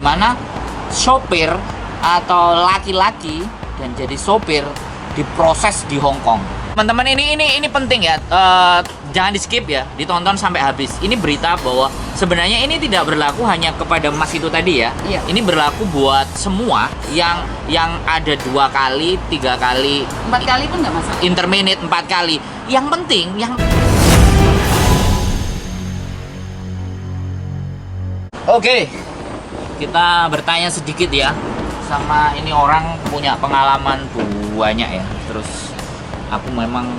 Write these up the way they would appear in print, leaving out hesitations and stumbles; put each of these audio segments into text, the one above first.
Mana sopir atau laki-laki dan jadi sopir diproses di Hong Kong. Teman-teman, ini penting ya, jangan di skip ya, ditonton sampai habis. Ini berita bahwa sebenarnya ini tidak berlaku hanya kepada Mas itu tadi ya. Iya. Ini berlaku buat semua yang ada 2 kali, 3 kali, 4 kali pun nggak masalah. interminate 4 kali. Yang penting yang Oke, kita bertanya sedikit ya sama ini orang punya pengalaman banyak ya. Terus aku memang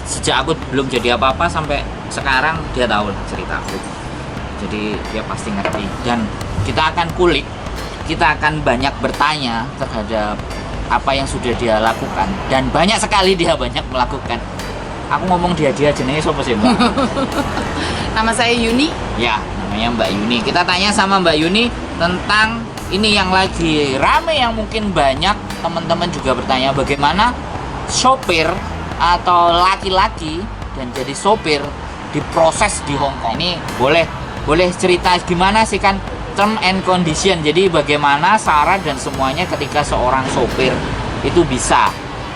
sejak aku belum jadi apa-apa sampai sekarang dia tahu lah cerita aku. Jadi dia pasti ngerti dan kita akan kulik, kita akan banyak bertanya terhadap apa yang sudah dia lakukan dan banyak sekali dia banyak melakukan. Aku ngomong dia jenenge siapa sih, Mbak? Nama saya Yuni. Ya, namanya Mbak Yuni. Kita tanya sama Mbak Yuni tentang ini yang lagi rame, yang mungkin banyak teman-teman juga bertanya, bagaimana sopir atau laki-laki dan jadi sopir diproses di Hong Kong. Ini boleh cerita gimana sih kan term and condition. Jadi bagaimana syarat dan semuanya ketika seorang sopir itu bisa.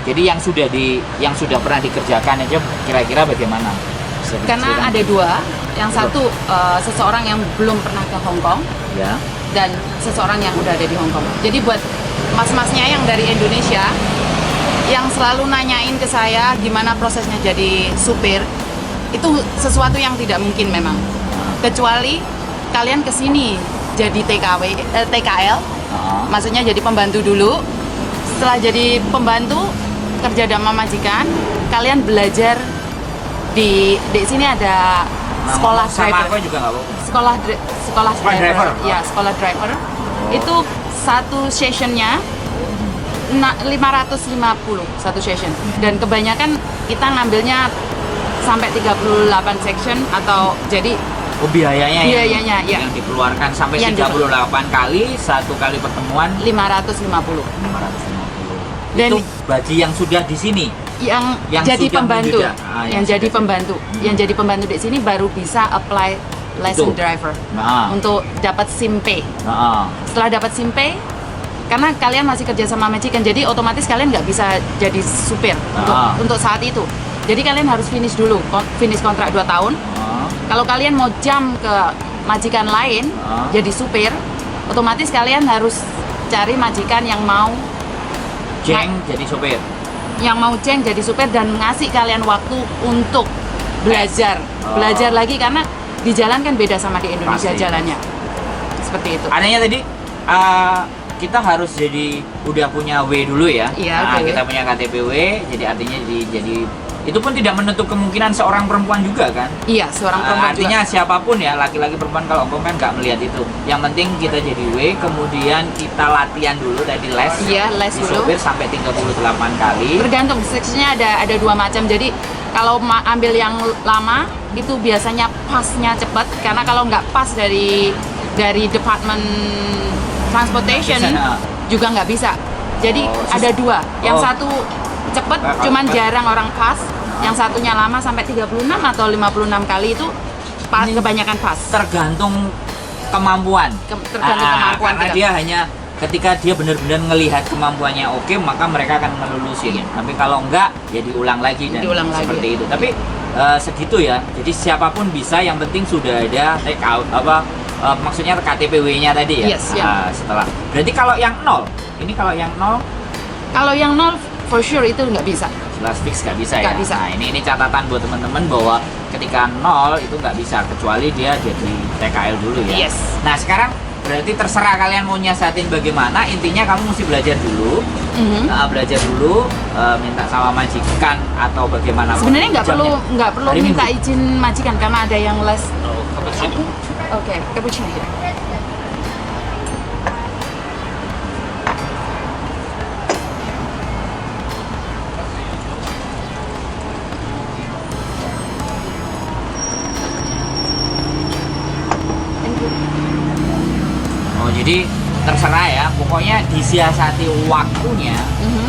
Jadi yang sudah pernah dikerjakan aja kira-kira bagaimana? Karena ada 2. Yang satu seseorang yang belum pernah ke Hong Kong, ya, dan seseorang yang udah ada di Hong Kong. Jadi buat mas-masnya yang dari Indonesia yang selalu nanyain ke saya gimana prosesnya jadi supir, itu sesuatu yang tidak mungkin memang. Kecuali kalian kesini jadi TKL, maksudnya jadi pembantu dulu. Setelah jadi pembantu kerja sama majikan, kalian belajar di sini ada sekolah sama driver. aku juga nggak apa-apa. Sekolah driver. Oh. Ya, sekolah driver. Itu satu sessionnya 550 satu session, dan kebanyakan kita ngambilnya sampai 38 section, atau jadi Biayanya ya yang dikeluarkan sampai Yang 38 kali, 1 kali pertemuan 550. 550. Dan itu bagi yang sudah di sini, yang jadi sudah pembantu, menjuda. yang jadi pembantu, yang jadi pembantu di sini baru bisa apply lesson driver untuk dapat SIM P. Setelah dapat SIM P, karena kalian masih kerja sama majikan, jadi otomatis kalian nggak bisa jadi supir untuk saat itu. Jadi kalian harus finish dulu, finish kontrak 2 tahun. Kalau kalian mau jump ke majikan lain jadi supir, otomatis kalian harus cari majikan yang mau jadi supir. Yang mau jadi supir dan ngasih kalian waktu untuk belajar. Belajar lagi, karena di jalan kan beda sama di Indonesia. Pasti. Jalannya. Seperti itu. Anehnya tadi kita harus jadi udah punya W dulu ya. Iya, okay. Kita punya KTP W, jadi artinya jadi itu pun tidak menutup kemungkinan seorang perempuan juga kan? Iya, seorang perempuan artinya juga. siapapun ya, laki-laki perempuan, kalau Hongkong kan nggak melihat itu. Yang penting kita jadi W, kemudian kita latihan dulu tadi les. Iya, les di dulu. sopir sampai 38 kali. Tergantung, seksinya ada 2 macam. Jadi kalau ambil yang lama itu biasanya pasnya cepat, karena kalau nggak pas dari department transportation juga nggak bisa. Jadi ada 2. Yang satu cepat, cuman jarang orang pas. Yang satunya lama sampai 36 atau 56 kali itu kebanyakan pas. Tergantung kemampuan. Tergantung kemampuan karena kita. dia hanya ketika dia benar-benar ngelihat kemampuannya oke, maka mereka akan ngelulusin. Tapi kalau enggak, ya diulang lagi dan seperti itu. Tapi segitu ya. Jadi siapapun bisa, yang penting sudah ada take out maksudnya KTP W-nya tadi ya. Yes, yeah. Setelah. Berarti kalau yang 0, ini kalau yang 0 for sure itu nggak bisa. jelas fix nggak bisa Nggak ya. bisa. Nah ini catatan buat teman-teman bahwa ketika 0 itu nggak bisa, kecuali dia jadi TKL dulu ya. Yes. Nah sekarang berarti terserah kalian mau nyiasatin bagaimana, intinya kamu mesti belajar dulu. Belajar dulu, minta sama majikan atau bagaimana. Sebenarnya nggak perlu Hari minta Minggu. izin majikan, karena ada yang les. Cappuccino. Oke, cappuccino. Oh jadi terserah ya, pokoknya disiasati waktunya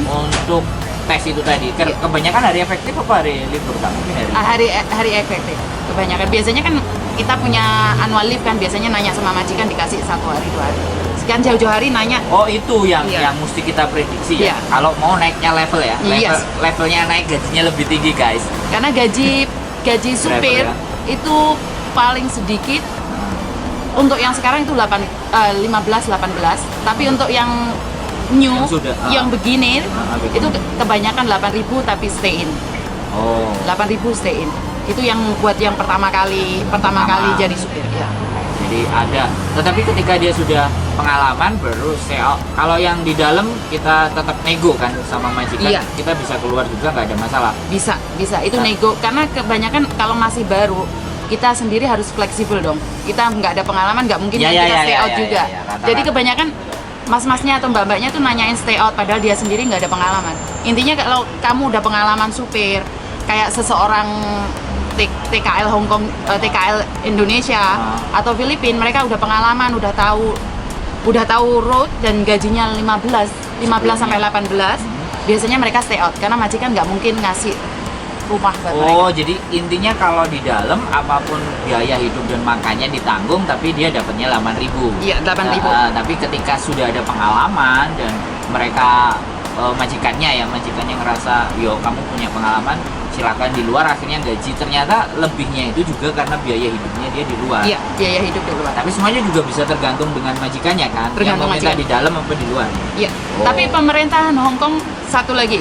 untuk tes itu tadi. Kebanyakan hari efektif apa hari libur kan? Mungkin Hari efektif kebanyakan. Biasanya kan kita punya annual leave kan, biasanya nanya sama majikan dikasih 1 hari 2 hari. Kan jauh-jauh hari nanya. Oh itu yang Iya. yang mesti kita prediksi ya. Iya. Kalau mau naiknya level ya, Yes. levelnya naik gajinya lebih tinggi guys. Karena gaji supir ya. itu paling sedikit. Untuk yang sekarang itu 15-18, tapi untuk yang new, Yang sudah, yang beginner, beginner. itu kebanyakan 8.000 tapi stay in. Oh. 8.000 stay in. Itu yang buat yang pertama kali jadi supir ya. Jadi ada, tetapi ketika dia sudah pengalaman baru saya, kalau yang di dalam kita tetap nego kan sama majikan, Iya. kita bisa keluar juga nggak ada masalah. Bisa itu Nah. nego, karena kebanyakan kalau masih baru kita sendiri harus fleksibel dong. Kita nggak ada pengalaman, nggak mungkin Ya, kan ya, kita ya, stay ya, out ya, juga. ya, ya, rata-rata. Jadi kebanyakan mas-masnya atau mbak-mbaknya tuh nanyain stay out padahal dia sendiri nggak ada pengalaman. Intinya kalau kamu udah pengalaman supir kayak seseorang TKL Hong Kong, TKL Indonesia atau Filipina, mereka udah pengalaman, udah tahu road dan gajinya 15 sampai 18. Biasanya mereka stay out karena majikan nggak mungkin ngasih rumah buat mereka. Oh, jadi intinya kalau di dalam apapun biaya hidup dan makannya ditanggung, tapi dia dapatnya 8.000. Iya, 8.000. Tapi ketika sudah ada pengalaman dan mereka majikannya ngerasa, yo kamu punya pengalaman, silakan di luar, akhirnya gaji ternyata lebihnya itu juga karena biaya hidupnya dia di luar. Iya, biaya hidup di luar. Tapi semuanya juga bisa tergantung dengan majikannya kan, Tergantung yang meminta majikan. di dalam apa di luar. Iya. Oh. Tapi pemerintahan Hong Kong satu lagi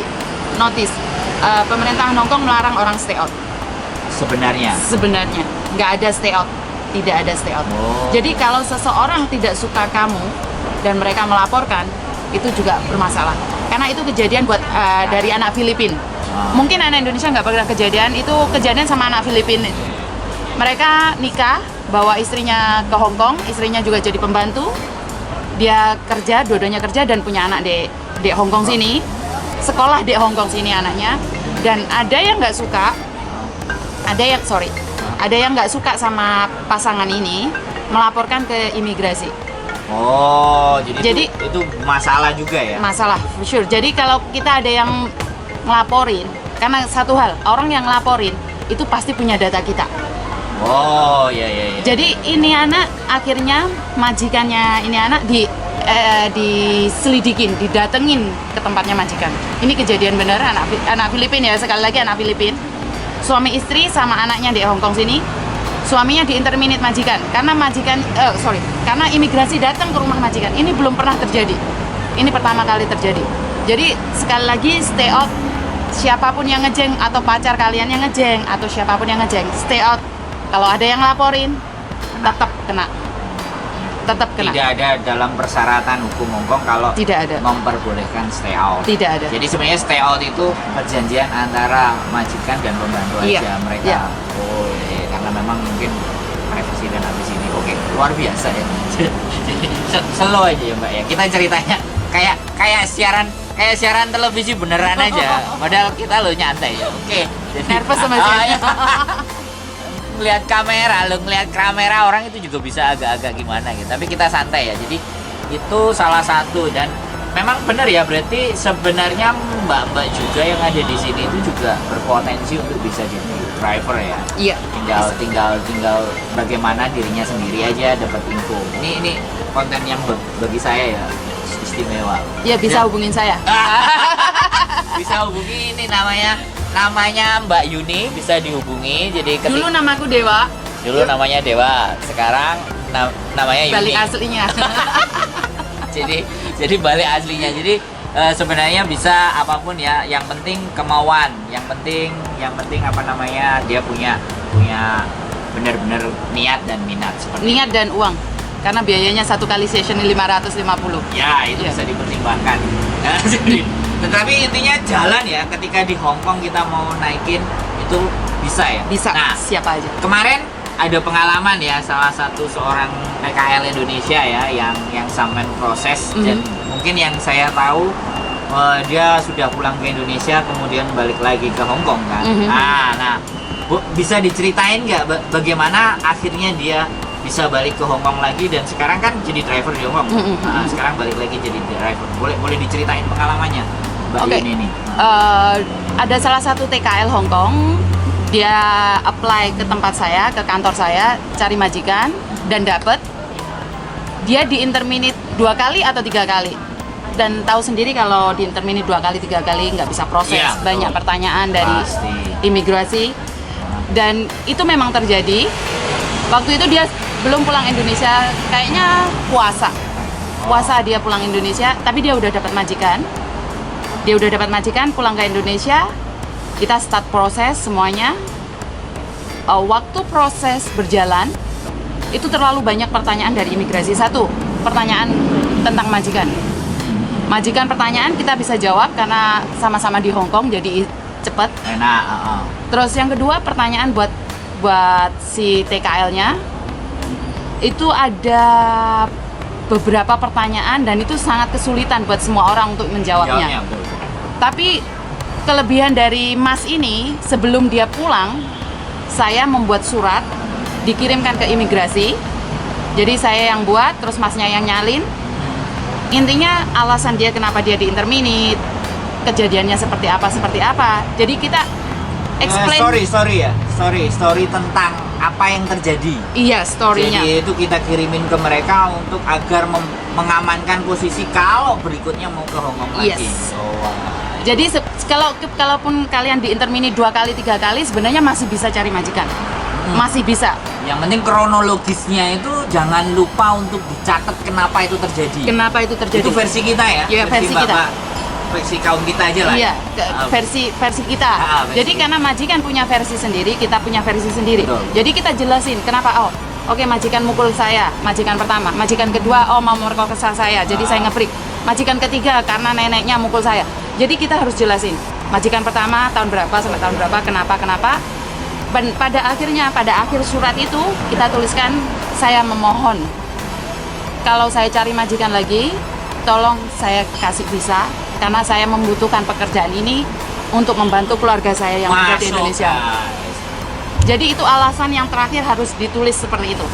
notice, pemerintahan Hong Kong melarang orang stay out. Sebenarnya. Sebenarnya nggak ada stay out, tidak ada stay out. Oh. Jadi kalau seseorang tidak suka kamu dan mereka melaporkan, itu juga bermasalah. Karena itu kejadian buat dari anak Filipina. Mungkin anak Indonesia nggak pernah kejadian, itu kejadian sama anak Filipina. Mereka nikah, bawa istrinya ke Hong Kong, istrinya juga jadi pembantu. Dia kerja, dua-duanya kerja dan punya anak di Hong Kong sini. Sekolah di Hong Kong sini anaknya. Dan ada yang nggak suka, ada yang nggak suka sama pasangan ini, melaporkan ke imigrasi. Oh, jadi Jadi- itu masalah juga ya. Masalah, for sure. Jadi kalau kita ada yang ngelaporin, karena satu hal, orang yang ngelaporin itu pasti punya data kita. Oh, iya iya iya. Jadi ini anak akhirnya majikannya ini anak diselidikin, didatengin ke tempatnya majikan. Ini kejadian benar anak Filipina ya, sekali lagi anak Filipina. Suami istri sama anaknya di Hong Kong sini. Suaminya diinterminate majikan karena karena imigrasi datang ke rumah majikan. Ini belum pernah terjadi. Ini pertama kali terjadi. Jadi sekali lagi stay out. Siapapun yang ngejeng atau pacar kalian yang ngejeng atau siapapun yang ngejeng, stay out. Kalau ada yang laporin, tetap kena. Tidak ada dalam persyaratan hukum Hong Kong kalau Tidak ada. memperbolehkan stay out. Tidak ada. Jadi sebenarnya stay out itu perjanjian antara majikan dan pembantu Iya, aja mereka. iya. Oh, iya, karena memang mungkin privasi dan habis ini. Oke, luar biasa ya. Jadi slow aja ya Mbak ya. Kita ceritanya kayak siaran televisi beneran aja. Padahal kita lo nyantai ya. Oke. Jadi Nervous sama saya. iya. Ngelihat kamera orang itu juga bisa agak-agak gimana gitu. Tapi kita santai ya. Jadi itu salah satu dan memang benar ya, berarti sebenarnya mbak-mbak juga yang ada di sini itu juga berpotensi untuk bisa jadi driver ya. Iya. Tinggal bagaimana dirinya sendiri aja dapat info. Ini konten yang bagi saya ya istimewa. Ya bisa hubungin saya. Bisa hubungi ini namanya Mbak Yuni, bisa dihubungi. Jadi Dulu namaku Dewa, dulu namanya Dewa, sekarang namanya Yuni. balik aslinya. jadi balik aslinya. Jadi sebenarnya bisa apapun ya, yang penting kemauan, yang penting apa namanya, dia punya benar-benar niat dan minat seperti Niat dan uang. Karena biayanya satu kali session 550. ya itu Iya. bisa dipertimbangkan. Tetapi intinya jalan ya, ketika di Hong Kong kita mau naikin itu bisa ya. Bisa, Nah, siapa aja. kemarin ada pengalaman ya, salah satu seorang PKL Indonesia ya yang sampai proses dan mungkin yang saya tahu dia sudah pulang ke Indonesia kemudian balik lagi ke Hong Kong kan. Nah, Bu, bisa diceritain nggak bagaimana akhirnya dia bisa balik ke Hong Kong lagi dan sekarang kan jadi driver di Hong Kong. Nah, sekarang balik lagi jadi driver. Boleh diceritain pengalamannya Mbak Oke. Yuni ini. Ada salah satu TKL Hong Kong, dia apply ke tempat saya, ke kantor saya, cari majikan dan dapet. Dia diinterminate 2 kali atau 3 kali. Dan tahu sendiri kalau di intermini 2 kali 3 kali nggak bisa proses, Iya, banyak betul. pertanyaan dari Pasti. imigrasi. Dan itu memang terjadi. Waktu itu dia belum pulang Indonesia, kayaknya puasa dia pulang Indonesia, tapi dia udah dapat majikan. Dia udah dapat majikan, pulang ke Indonesia, kita start proses semuanya. Waktu proses berjalan, itu terlalu banyak pertanyaan dari imigrasi. Satu, pertanyaan tentang majikan. Majikan pertanyaan kita bisa jawab karena sama-sama di Hong Kong, jadi cepet. Enak. Terus yang kedua, pertanyaan buat si TKL-nya. Itu ada beberapa pertanyaan dan itu sangat kesulitan buat semua orang untuk menjawabnya. Betul. Tapi kelebihan dari Mas ini, sebelum dia pulang, saya membuat surat, dikirimkan ke imigrasi. Jadi saya yang buat, terus Masnya yang nyalin. Intinya alasan dia kenapa dia di interminate, kejadiannya seperti apa. Jadi kita explain. Story tentang apa yang terjadi. Iya, story-nya. Jadi itu kita kirimin ke mereka untuk agar mengamankan posisi kalau berikutnya mau ke Hong Kong lagi. Yes. Oh, wow. Jadi kalaupun kalian di intermini 2 kali 3 kali sebenarnya masih bisa cari majikan. Masih bisa. Yang penting kronologisnya itu jangan lupa untuk dicatat kenapa itu terjadi. Kenapa itu terjadi? Itu versi kita ya? Iya, versi kita. Bapak, versi kaum kita aja lah. Iya, Ah, versi kita. versi. Jadi karena majikan punya versi sendiri, kita punya versi sendiri. Betul. Jadi kita jelasin kenapa. Oke, majikan mukul saya, majikan pertama. Majikan kedua, mau merkosa saya, jadi saya nge-freak. Majikan ketiga karena neneknya mukul saya. Jadi kita harus jelasin. Majikan pertama tahun berapa sampai tahun berapa, kenapa. Dan pada akhir surat itu kita tuliskan, saya memohon kalau saya cari majikan lagi, tolong saya kasih visa karena saya membutuhkan pekerjaan ini untuk membantu keluarga saya yang ada di Masuk, Indonesia. guys. Jadi itu alasan yang terakhir harus ditulis seperti itu.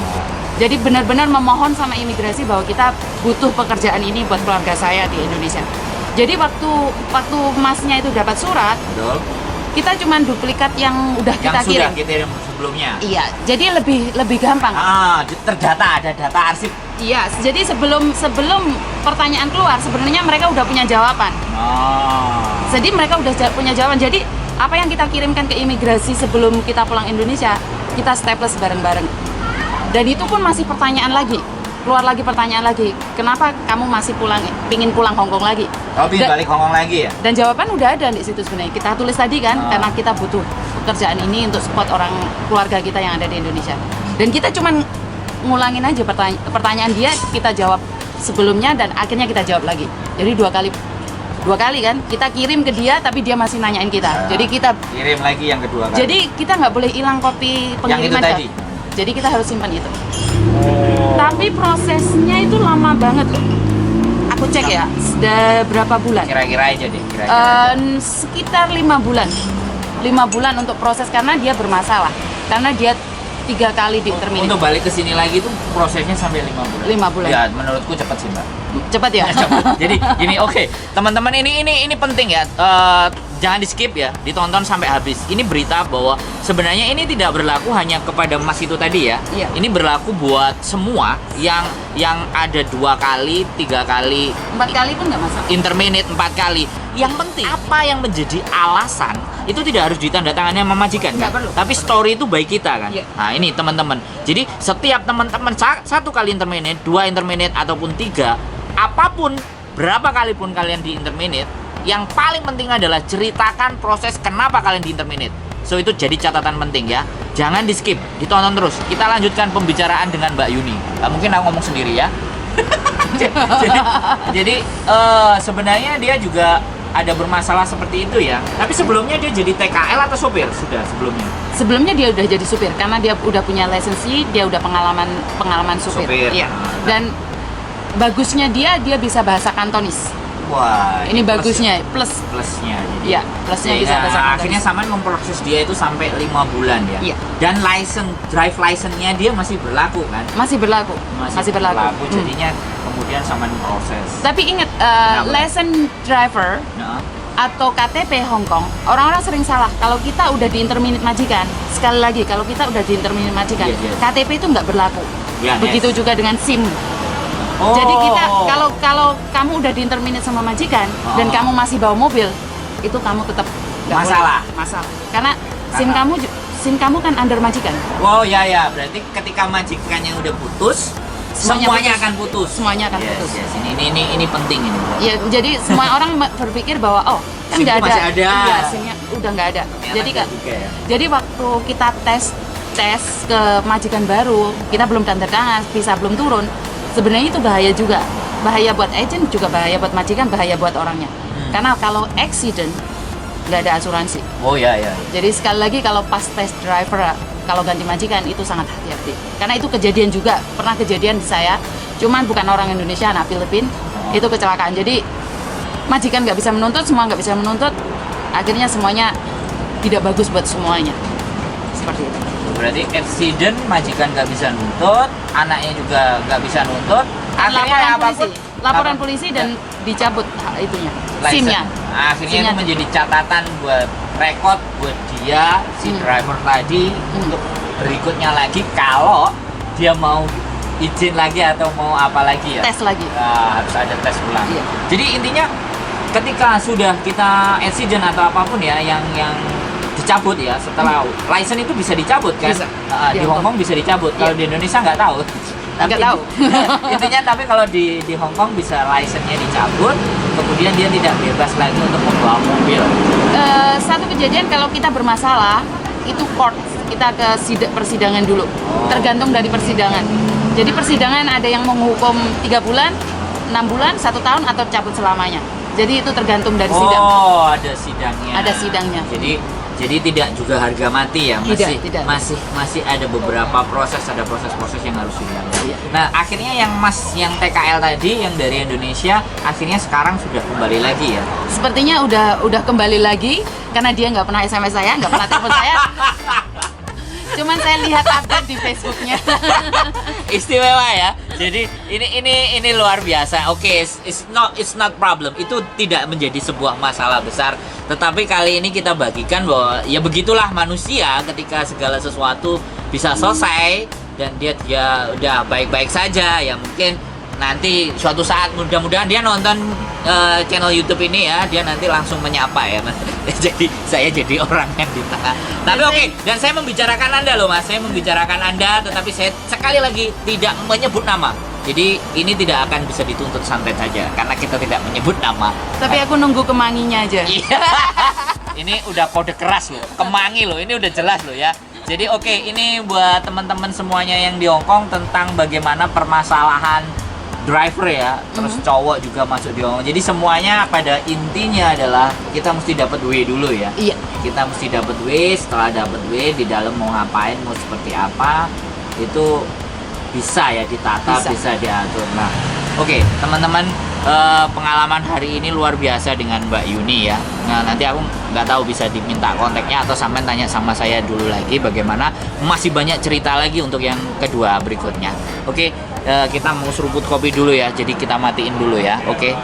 Jadi benar-benar memohon sama imigrasi bahwa kita butuh pekerjaan ini buat keluarga saya di Indonesia. Jadi waktu Masnya itu dapat surat, Betul. kita cuma duplikat yang udah kita Yang sudah kirim. kita kirim sebelumnya. Iya, jadi lebih gampang. Terdata, ada data arsip. Iya, jadi sebelum pertanyaan keluar sebenarnya mereka udah punya jawaban. Jadi mereka udah punya jawaban. Jadi apa yang kita kirimkan ke imigrasi sebelum kita pulang Indonesia, kita staples bareng-bareng. Dan itu pun masih pertanyaan lagi. Keluar lagi pertanyaan lagi. Kenapa kamu masih pingin pulang Hong Kong lagi? Pingin balik Hong Kong lagi ya? Dan jawaban udah ada di situ sebenarnya. Kita tulis tadi kan, karena kita butuh pekerjaan ini untuk support orang keluarga kita yang ada di Indonesia. Dan kita cuman ngulangin aja pertanyaan dia, kita jawab sebelumnya dan akhirnya kita jawab lagi. Jadi dua kali kan, kita kirim ke dia tapi dia masih nanyain kita. Jadi kita kirim lagi yang kedua kali. Jadi kita nggak boleh hilang kopi pengiriman. Yang itu tadi? Jadi kita harus simpan itu. Tapi prosesnya itu lama banget loh. Aku cek ya, sudah berapa bulan? Kira-kira aja deh, kira-kira. Sekitar 5 bulan. 5 bulan untuk proses karena dia bermasalah. Karena dia 3 kali di intermediate. Untuk balik ke sini lagi tuh prosesnya sampai 5 bulan. 5 bulan. Ya, menurutku cepat sih, Mbak. Cepat ya? Cepat. Jadi gini, oke, teman-teman ini penting ya. Jangan di skip ya, ditonton sampai habis. Ini berita bahwa sebenarnya ini tidak berlaku hanya kepada Mas itu tadi ya. Iya. Ini berlaku buat semua yang ada 2 kali, 3 kali, 4 kali pun nggak masalah. intermediate 4 kali. Yang penting apa yang menjadi alasan itu tidak harus ditandatangani sama majikan kan? Nggak perlu. Tapi story itu baik kita kan. Iya. Nah ini teman-teman. Jadi setiap teman-teman 1 kali intermediate, 2 intermediate ataupun 3, apapun berapa kali pun kalian di intermediate, yang paling penting adalah ceritakan proses kenapa kalian di intermediate. So itu jadi catatan penting ya. Jangan di skip, ditonton terus. Kita lanjutkan pembicaraan dengan Mbak Yuni. Nah, mungkin aku ngomong sendiri ya. jadi sebenarnya dia juga ada bermasalah seperti itu ya. Tapi sebelumnya dia jadi TKL atau sopir sudah sebelumnya? Sebelumnya dia udah jadi supir karena dia udah punya lisensi, dia udah pengalaman supir. Supir. Iya. Dan bagusnya dia bisa bahasa Kantonis. Wah, Ini plus bagusnya ya. plus. Plusnya. Iya, plusnya bisa bahasa Kantonis. Akhirnya Saman memproses dia itu sampai 5 bulan ya. Iya. Dan drive license-nya dia masih berlaku kan? Masih berlaku. Masih berlaku. Jadinya kemudian Saman proses. Tapi ingat, license driver Nah, atau KTP Hong Kong, orang-orang sering salah. Kalau kita udah di intermediate majikan, sekali lagi, kalau kita udah di intermediate majikan, Yes. KTP itu nggak berlaku. Ya, Begitu juga dengan SIM. Oh. Jadi kita kalau kamu udah diinterminate sama majikan dan kamu masih bawa mobil, itu kamu tetap nggak Masalah. boleh. Masalah. Karena SIM kamu kan under majikan. Wow, ya, berarti ketika majikannya udah putus, semuanya akan putus. Semuanya akan Yes, putus. yes. Ini penting ini. Ya, jadi semua orang berpikir bahwa kan SIM nggak ada. masih ada. Iya, SIM-nya udah nggak ada. Ternyata Jadi enggak juga ya. jadi waktu kita tes ke majikan baru, kita belum tanda tangan, visa belum turun. Sebenarnya itu bahaya juga. Bahaya buat agent juga bahaya buat majikan, bahaya buat orangnya. Karena kalau accident nggak ada asuransi. Oh ya. Jadi sekali lagi kalau pas tes driver, kalau ganti majikan itu sangat hati-hati. Karena itu kejadian juga, pernah kejadian di saya. Cuman bukan orang Indonesia, anak Filipin. Itu kecelakaan. Jadi majikan nggak bisa menuntut, semua nggak bisa menuntut. Akhirnya semuanya tidak bagus buat semuanya. Seperti itu. Berarti accident majikan nggak bisa nuntut, anaknya juga nggak bisa nuntut. Akhirnya Laporan polisi dan dicabut itunya, SIM-nya. Akhirnya SIM-nya itu menjadi catatan buat rekod buat dia si driver tadi untuk berikutnya lagi kalau dia mau izin lagi atau mau apa lagi ya. Tes lagi. Harus ada tes ulang. Iya. Jadi intinya ketika sudah kita accident atau apapun ya yang dicabut ya setelah license itu bisa dicabut kan. Bisa. Di Hong Kong bisa dicabut. Kalau di Indonesia nggak tahu. Nggak tahu. Intinya tapi kalau di Hong Kong bisa license-nya dicabut, kemudian dia tidak bebas lagi untuk membawa mobil. Satu kejadian kalau kita bermasalah itu court, kita ke persidangan dulu. Tergantung dari persidangan. Jadi persidangan ada yang menghukum 3 bulan, 6 bulan, 1 tahun atau cabut selamanya. Jadi itu tergantung dari sidang. Oh, ada sidangnya. Ada sidangnya. Jadi tidak juga harga mati ya, Tidak. masih ada beberapa proses yang harus dilalui. Iya. Nah, akhirnya yang TKL tadi yang dari Indonesia akhirnya sekarang sudah kembali lagi ya. Sepertinya udah kembali lagi karena dia nggak pernah SMS saya, nggak pernah telepon saya. Cuman saya lihat update di Facebooknya. Istimewa ya. Jadi ini luar biasa. Oke, it's not problem. Itu tidak menjadi sebuah masalah besar. Tetapi kali ini kita bagikan bahwa ya begitulah manusia ketika segala sesuatu bisa selesai dan dia udah baik-baik saja ya mungkin nanti suatu saat mudah-mudahan dia nonton channel YouTube ini ya, dia nanti langsung menyapa ya Mas. Jadi saya jadi orang yang di tengah. Tapi oke, dan saya membicarakan Anda loh Mas, saya membicarakan Anda tetapi saya sekali lagi tidak menyebut nama. Jadi ini tidak akan bisa dituntut santet saja karena kita tidak menyebut nama. Tapi aku nunggu kemanginya aja. Iya. Ini udah kode keras loh, kemangi loh, ini udah jelas loh ya. Jadi oke, ini buat teman-teman semuanya yang di Hong Kong tentang bagaimana permasalahan driver ya, terus cowok juga masuk di Hong Kong. Jadi semuanya pada intinya adalah kita mesti dapat W dulu ya. Iya. Kita mesti dapat W, setelah dapat W di dalam mau ngapain, mau seperti apa, itu bisa ya ditata, bisa diatur. Nah, oke, teman-teman, pengalaman hari ini luar biasa dengan Mbak Yuni ya. Nah, nanti aku nggak tahu bisa diminta kontaknya atau sampai tanya sama saya dulu lagi bagaimana. Masih banyak cerita lagi untuk yang kedua berikutnya. Oke, kita mau seruput kopi dulu ya. Jadi kita matiin dulu ya. Oke.